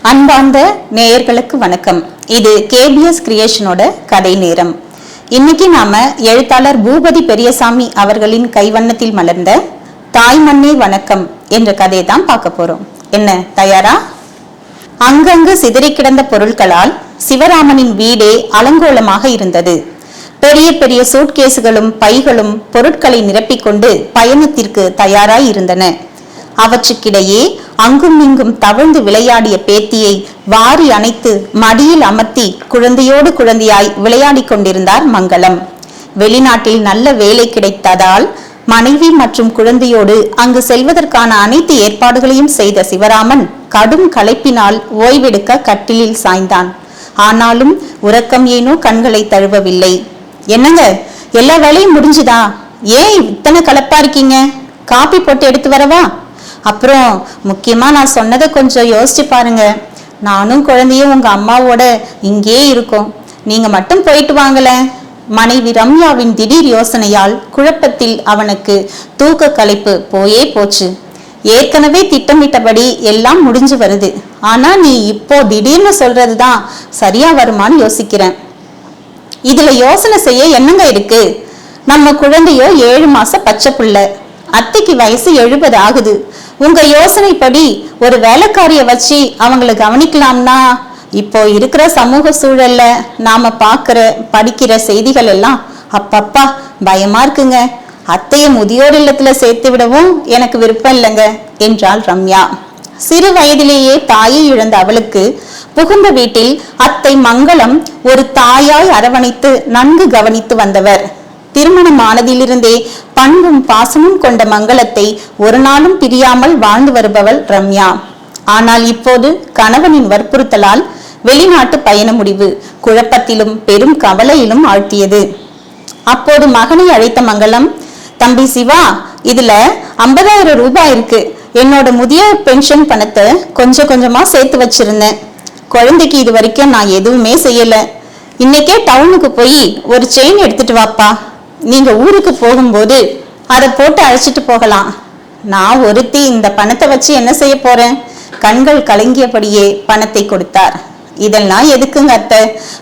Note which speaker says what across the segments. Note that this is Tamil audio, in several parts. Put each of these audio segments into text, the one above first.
Speaker 1: அன்பார்ந்த நேயர்களுக்கு வணக்கம். இது கேபிஎஸ் கிரியேஷனோட கதை நேரம். இன்னைக்கு நாம எழுத்தாளர் பூபதி பெரியசாமி அவர்களின் கைவண்ணத்தில் மலர்ந்த தாய் மண்ணே வணக்கம் என்ற கதையை தான் பார்க்க போறோம். என்ன தயாரா? அங்கங்கு சிதறி கிடந்த பொருட்களால் சிவராமனின் வீடே அலங்கோலமாக இருந்தது. பெரிய பெரிய சூட்கேசுகளும் பைகளும் பொருட்களை நிரப்பிக்கொண்டு பயணத்திற்கு தயாராய் இருந்தன. அவற்றுக்கிடையே அங்கும் இங்கும் தவழ்ந்து விளையாடிய பேத்தியை வாரி அணைத்து மடியில் அமர்த்தி குழந்தையோடு குழந்தையாய் விளையாடி கொண்டிருந்தார் மங்களம். வெளிநாட்டில் நல்ல வேலை கிடைத்ததால் மனைவி மற்றும் குழந்தையோடு அங்கு செல்வதற்கான அனைத்து ஏற்பாடுகளையும் செய்த சிவராமன் கடும் களைப்பினால் ஓய்வெடுக்க கட்டிலில் சாய்ந்தான். ஆனாலும் உறக்கம் ஏனோ கண்களை தழுவவில்லை. என்னங்க, எல்லா வேலையும் முடிஞ்சுதா? ஏன் இத்தனை களைப்பா இருக்கீங்க? காபி போட்டு எடுத்து வரவா? அப்புறம் முக்கியமா நான் சொன்னதை கொஞ்சம் யோசிச்சு பாருங்க. நானும் குழந்தையும் உங்க அம்மாவோட இங்கே இருக்கோம். நீங்க மட்டும் போயிட்டு வாங்கல. மனைவி ரம்யாவின் திடீர் யோசனையால் குழப்பத்தில் அவனுக்கு தூக்க களைப்பு போயே போச்சு. ஏற்கனவே திட்டமிட்டபடி எல்லாம் முடிஞ்சு வருது. ஆனா நீ இப்போ திடீர்னு சொல்றதுதான் சரியா வருமானு யோசிக்கிறேன். இதுல யோசனை செய்ய என்னங்க இருக்கு? நம்ம குழந்தையோ 7 மாச பச்சை புள்ள. அத்தைக்கு வயசு 70 ஆகுது. உங்க யோசனைப்படி ஒரு வேலைக்காரிய வச்சு அவங்களை கவனிக்கலாம்னா இப்போ இருக்கிற சமூக சூழல்ல நாம பாக்குற படிக்கிற செய்திகள் எல்லாம் அப்பப்பா பயமா இருக்குங்க. அத்தைய முதியோர் இல்லத்துல சேர்த்து விடவும் எனக்கு விருப்பம் இல்லைங்க என்றாள் ரம்யா. சிறு வயதிலேயே தாயை இழந்த அவளுக்கு புகுந்த வீட்டில் அத்தை மங்களம் ஒரு தாயாய் அரவணைத்து நன்கு கவனித்து வந்தவர். திருமணமானதிலிருந்தே பண்பும் பாசமும் கொண்ட மங்களத்தை ஒரு நாளும் பிரியாமல் வாழ்ந்து வருபவள் ரம்யா. ஆனால் இப்போது கணவனின் வற்புறுத்தலால் வெளிநாட்டு பயண முடிவு குழப்பத்திலும் பெரும் கவலையிலும் ஆழ்த்தியது. அப்போது மகனை அழைத்த மங்களம், தம்பி சிவா, இதுல 50,000 ரூபாய் இருக்கு. என்னோட முதியோர் பென்ஷன் பணத்தை கொஞ்சம் கொஞ்சமா சேர்த்து வச்சிருந்தேன். குழந்தைக்கு இது வரைக்கும் நான் எதுவுமே செய்யல. இன்னைக்கே டவுனுக்கு போய் ஒரு செயின் எடுத்துட்டு வாப்பா. நீங்க ஊருக்கு போகும்போது அதை போட்டு அழைச்சிட்டு போகலாம். நான் ஒருத்தி இந்த பணத்தை வச்சு என்ன செய்ய போறேன்? கண்கள் கலங்கியபடியே பணத்தை கொடுத்தார். இதெல்லாம் எதுக்குங்க அத்தை?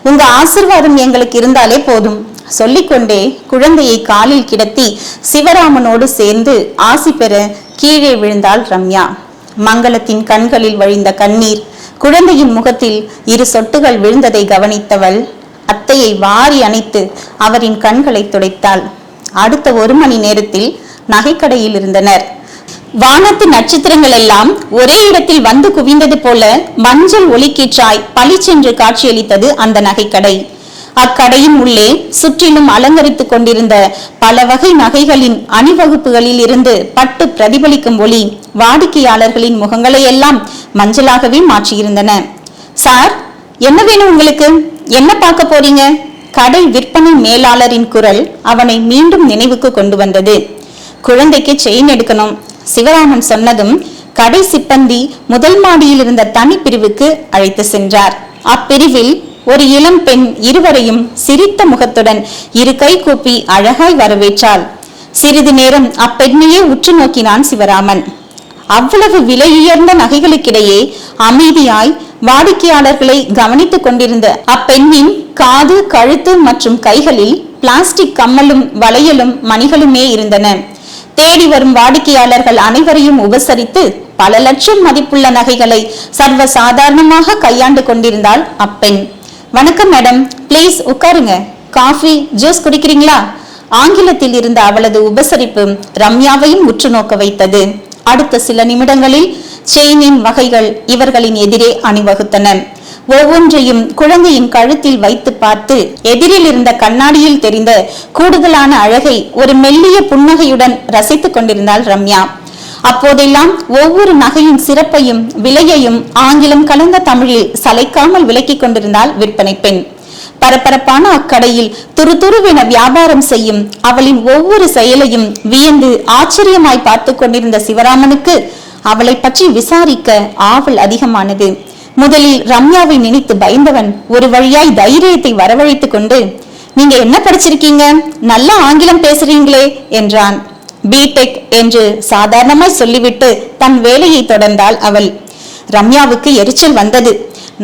Speaker 1: உங்க ஆசீர்வாதம் எங்களுக்கு இருந்தாலே போதும். சொல்லிக்கொண்டே குழந்தையை காலில் கிடத்தி சிவராமனோடு சேர்ந்து ஆசி பெற கீழே விழுந்தாள் ரம்யா. மங்களத்தின் கண்களில் வழிந்த கண்ணீர் குழந்தையின் முகத்தில் 2 சொட்டுகள் விழுந்ததை கவனித்தவள் அத்தையை வாரி அணைத்து அவரின் கண்களை துடைத்தாள். அடுத்த 1 மணி நேரத்தில் நகைக்கடையில் இருந்தனர். வானத்து நட்சத்திரங்கள் எல்லாம் ஒரே இடத்தில் வந்து குவிந்தது போல மஞ்சள் ஒளிக்கீற்றாய் பளிச்சென்று காட்சியளித்தது அந்த நகைக்கடை. அக்கடையின் உள்ளே சுற்றிலும் அலங்கரித்துக் கொண்டிருந்த பல வகை நகைகளின் அணிவகுப்புகளில் இருந்து பட்டு பிரதிபலிக்கும் ஒளி வாடிக்கையாளர்களின் முகங்களை எல்லாம் மஞ்சளாகவே மாற்றியிருந்தன. சார், என்ன வேணும் உங்களுக்கு? என்ன பார்க்க போறீங்க? கடை விற்பனை மேலாளரின் குரல் அவனை மீண்டும் நினைவுக்கு கொண்டு வந்தது. குழந்தைக்கு செயின் எடுக்கணும். சிவராமன் சொன்னதும் கடை சிப்பந்தி முதல் மாடியில் இருந்த தனி பிரிவுக்கு அழைத்து சென்றார். அப்பிரிவில் ஒரு இளம் பெண் இருவரையும் சிரித்த முகத்துடன் 2 கை கூப்பி அழகாய் வரவேற்றாள். சிறிது நேரம் அப்பெண்ணையே உற்று நோக்கினான் சிவராமன். அவ்வளவு விலையுயர்ந்த நகைகளுக்கிடையே அமைதியாய் வாடிக்கையாளர்களை கவனித்துக் கொண்டிருந்த அப்பெண்ணின் காது, கழுத்து மற்றும் கைகளில் பிளாஸ்டிக் கம்மலும் வளையலும் மணிகளுமே இருந்தன. தேடி வரும் வாடிக்கையாளர்கள் அனைவரையும் உபசரித்து பல லட்சம் மதிப்புள்ள நகைகளை சர்வ சாதாரணமாக கையாண்டு கொண்டிருந்தாள் அப்பெண். வணக்கம் மேடம், பிளீஸ் உட்காருங்க. காஃபி, ஜூஸ் குடிக்கிறீங்களா? ஆங்கிலத்தில் இருந்த அவளது உபசரிப்பு ரம்யாவையும் உற்று நோக்க வைத்தது. அடுத்த சில நிமிடங்களில் செயினின் வகைகள் இவர்களின் எதிரே அணிவகுத்தன. ஒவ்வொன்றையும் குழந்தையின் கழுத்தில் வைத்து பார்த்து எதிரில் இருந்த கண்ணாடியில் தெரிந்த கூடுதலான அழகை ஒரு மெல்லிய புன்னகையுடன் ரசித்துக் கொண்டிருந்தாள் ரம்யா. அப்போதெல்லாம் ஒவ்வொரு நகையின் சிறப்பையும் விலையையும் ஆங்கிலம் கலந்த தமிழில் சளைக்காமல் விளக்கி கொண்டிருந்தாள் விற்பனை பெண். பரபரப்பான அக்கடையில் துருதுருவென வியாபாரம் செய்யும் அவளின் ஒவ்வொரு செயலையும் வியந்து ஆச்சரியமாய் பார்த்து கொண்டிருந்த சிவராமனுக்கு அவளை பற்றி விசாரிக்க ஆவல் அதிகமானது. முதலில் ரம்யாவை நினைத்து பயந்தவன் ஒரு வழியாய் தைரியத்தை வரவழைத்து கொண்டு, நீங்க என்ன படிச்சிருக்கீங்க? நல்ல ஆங்கிலம் பேசுறீங்களே என்றான். பிடெக் என்று சாதாரணமாய் சொல்லிவிட்டு தன் வேலையை தொடர்ந்தாள் அவள். ரம்யாவுக்கு எரிச்சல் வந்தது.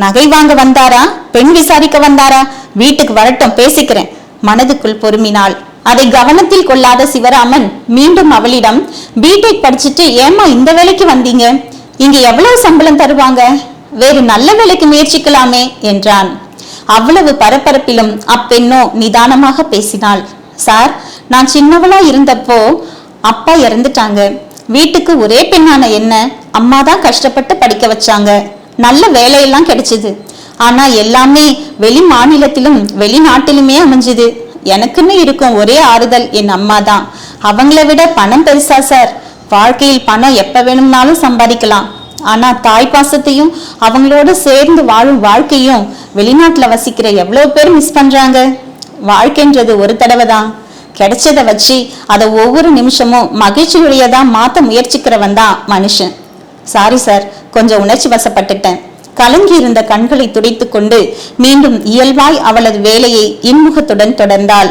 Speaker 1: நகை வாங்க வந்தாரா, பெண் விசாரிக்க வந்தாரா? வீட்டுக்கு வரட்டும், பேசிக்கிறேன். மனதுக்குள் பொறுமினாள். அதை கவனத்தில் கொள்ளாத சிவராமன் மீண்டும் அவளிடம், பிடெக் படிச்சுட்டு ஏமா இந்த வேலைக்கு வந்தீங்க? இங்க எவ்வளவு சம்பளம் தருவாங்க? வேறு நல்ல வேலைக்கு முயற்சிக்கலாமே என்றான். அவ்வளவு பரபரப்பிலும் அப்பெண்ணோ நிதானமாக பேசினாள். சார், நான் சின்னவளா இருந்தப்போ அப்பா இறந்துட்டாங்க. வீட்டுக்கு ஒரே பெண்ணான என்ன அம்மாதான் கஷ்டப்பட்டு படிக்க வச்சாங்க. நல்ல வேலையெல்லாம் கிடைச்சது. ஆனா எல்லாமே வெளி மாநிலத்திலும் வெளிநாட்டிலுமே அமைஞ்சுது. எனக்குன்னு இருக்கும் ஒரே ஆறுதல் என் அம்மா தான். அவங்கள விட பணம் பெருசா சார்? வாழ்க்கையில் பணம் எப்ப வேணும்னாலும் சம்பாதிக்கலாம். ஆனா தாய் பாசத்தையும் அவங்களோட சேர்ந்து வாழும் வாழ்க்கையும் வெளிநாட்டுல வசிக்கிற எவ்வளவு பேர் மிஸ் பண்றாங்க. வாழ்க்கைன்றது ஒரு தடவை தான். கிடைச்சதை வச்சு அதை ஒவ்வொரு நிமிஷமும் மகிழ்ச்சியுடையதா மாத்த முயற்சிக்கிறவன் தான் மனுஷன். சாரி சார், கொஞ்சம் உணர்ச்சி வசப்பட்டுட்டேன். கலங்கி இருந்த கண்களை துடைத்து கொண்டு மீண்டும் இயல்பாய் அவளது வேலையை இன்முகத்துடன் தொடர்ந்தாள்.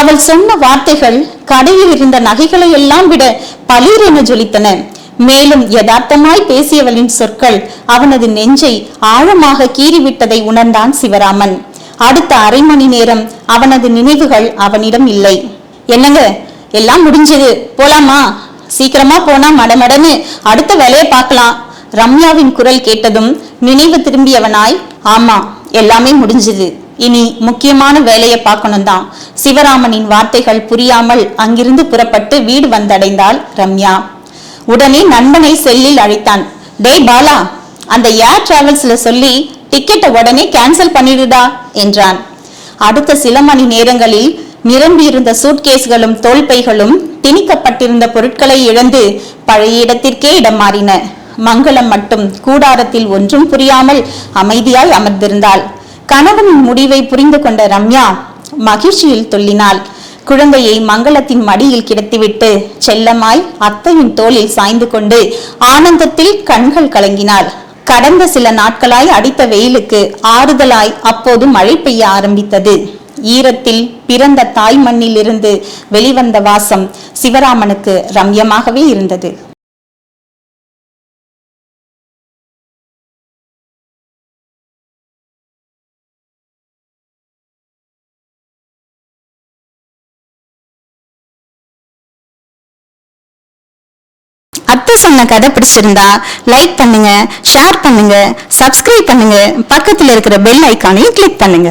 Speaker 1: அவள் சொன்ன வார்த்தைகள் கடையில் இருந்த நகைகளை எல்லாம் விட பளீர் என ஜொலித்தன. மேலும் யதார்த்தமாய் பேசியவளின் சொற்கள் அவனது நெஞ்சை ஆழமாக கீறிவிட்டதை உணர்ந்தான் சிவராமன். அடுத்த அரை மணி நேரம் அவனது நினைவுகள் அவனிடம் இல்லை. என்னங்க, எல்லாம் முடிஞ்சது, போலாமா? சீக்கிரமா போனா மடமடன்னு அடுத்த வேலையை பார்க்கலாம். ரம்யாவின் குரல் கேட்டதும் நினைவு திரும்பியவனாய், ஆமா, எல்லாமே முடிஞ்சது, இனி முக்கியமான வேலையை பார்க்கணும் தான். சிவராமனின் வார்த்தைகள் புரியாமல் அங்கிருந்து புறப்பட்டு வீடு வந்தடைந்தாள் ரம்யா. உடனே நண்பனை செல்லில் அழைத்தான். டேய் பாலா, அந்த ஏர் டிராவல்ஸ்ல சொல்லி டிக்கெட்டை உடனே கேன்சல் பண்ணிடுடா என்றான். அடுத்த சில மணி நேரங்களில் நிரம்பியிருந்த சூட்கேஸ்களும் தோல்பைகளும் திணிக்கப்பட்டிருந்த பொருட்களை இழந்து பழைய இடத்திற்கே இடம் மாறின. மங்களம் மட்டும் கூடாரத்தில் ஒன்றும் புரியாமல் அமைதியாய் அமர்ந்திருந்தாள். கணவனின் முடிவை புரிந்து கொண்ட ரம்யா மகிழ்ச்சியில் துள்ளினாள். குழந்தையை மங்களத்தின் மடியில் கிடத்திவிட்டு செல்லமாய் அத்தையின் தோளில் சாய்ந்து கொண்டு ஆனந்தத்தில் கண்கள் கலங்கினாள். கடந்த சில நாட்களாய் அடித்த வெயிலுக்கு ஆறுதலாய் அப்போது மழை பெய்ய ஆரம்பித்தது. ஈரத்தில் பிறந்த தாய் மண்ணில் இருந்து வெளிவந்த வாசம் சிவராமனுக்கு ரம்யமாகவே இருந்தது. அத்தை சொன்ன கதை பிடிச்சிருந்தா லைக் பண்ணுங்க, ஷேர் பண்ணுங்க, சப்ஸ்கிரைப் பண்ணுங்க, பக்கத்துல இருக்கிற பெல் ஐக்கானையும் கிளிக் பண்ணுங்க.